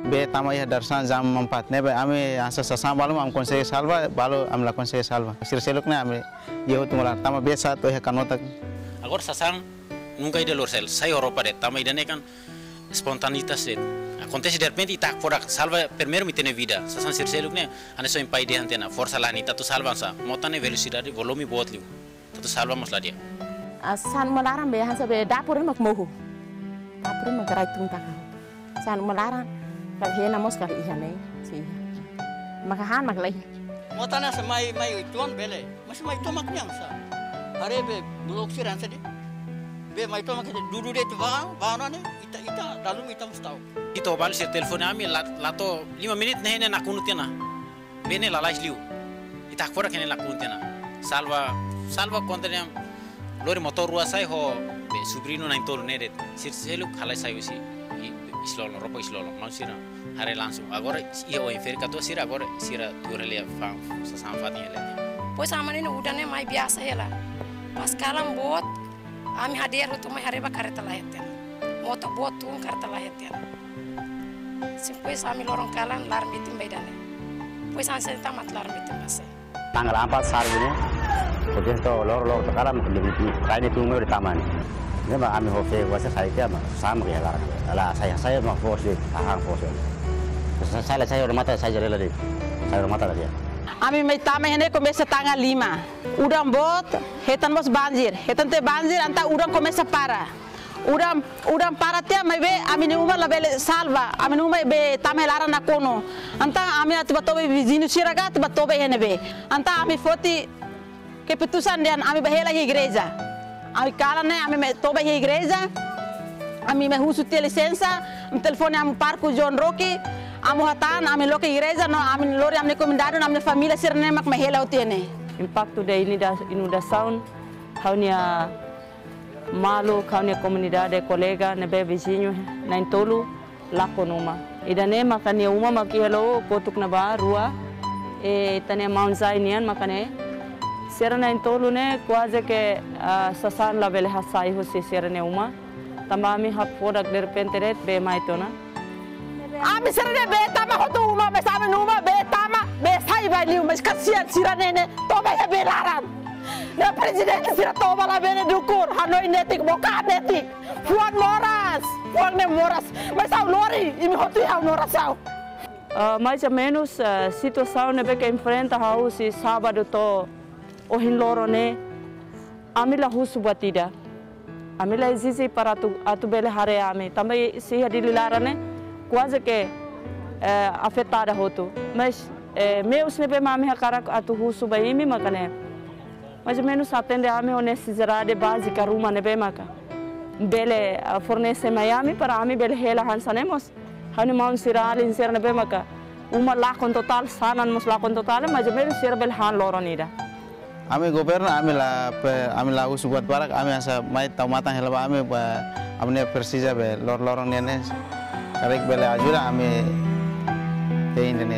be tama ya darsan jam 4 nebe ame asa sasam balu am consegue salva balu am la consegue salva sirseluk ne ame yehu tungala tama besa to he kanota agora sasang nunca ide lorsel sai Europa de tama idane kan spontanitas de acontece de repente tak fora salva primeiro me tem vida sasang sirseluk ne ane so impai de antena força la nita tu salva sa motane velocidade volume botliu tu salva mas la dia san melarang be hansa be dapur mak mohu dapur mak rai tung tak san melarang kal hena mos kal ihane si makahan mak lai motana sa mai tuan bele mas mai to mak nyam sa hare be blok siran sa di be mai to mak dudu de tu ba ne ita dalu ita mustau itu bal se telefone ami lato 5 menit nehene nakunutena bene la liu ita fora kene nakunutena salva kontenam lori motor rua sai ho be subrino na intolo neret selu khalai sai usi islolo ropo islolo mausira hare langsung agora ia o inferi kato sira agora sira turelia fa sa samfati ele pois amane no udane mai biasa ela pas kalam bot ami hadir tu mai hareba kareta laheten moto bot tu kareta laheten pois ami lorong kalan lar mitim baidane pois anse tamat lar mitim base tanggal 4 sar ini kemudian to lor tekaram lebih kaini tunggu di taman ini mah ami hofe wasa saya kia mah sama ya lah saya mah force tahang force saya udah mata saya jadi lagi saya udah mata lagi ami mai tama hene começa tanggal 5 udang bot hetan mos banjir hetan te banjir anta udang começa para udang para tia mai be ami ni umar la bele salva ami umar be tama lara na kono anta ami atiba tobe vizino siraga atiba tobe hene be anta ami foti keputusan dan ami bahela hi igreja ami kalane ami me tobe hi igreja ami me husu te licença am telefone am parco John Rocky amu hatan ami loke igreja no ami lori ami komendado ami família sirne mak mahela utiene impacto de inundação haunia malu kaunia comunidade colega nebe vizinho na intolu lakonuma idane makania uma makihelo kotuk na ba rua e tane Mount Zion makane sera na intolu ne quase que sasan la bele hasai ho se sera ne uma tamami hap product de repente ret be maitona ami sera ne be tama hotu uma me sama numa be tama be sai ba liu mas kasian sirane ne to ba be laran na presidente sira to bala bene dukur hanoi netik boka netik fuan moras mas au lori imi hotu au norasau mais ou menos situação ne be que enfrenta house sábado to o hinloro ne amila husu batida amila existe para atu bele hare ame também se hadilara ne quase que afetada hotu mas meus ne be mami hakara atu husu baimi makane mais ou menos atende ame o necessidade básica ruma ne be maka bele fornece Miami para ame bele hela hansanemos hani maun siral inser ne be maka uma lakon total sanan mus lakon total mas ou menos sir bele han loronida ame governo ame la usu buat barak ame asa mai tau matang helaba ame amne persija be lorong nene karek bele ajuda ame te indene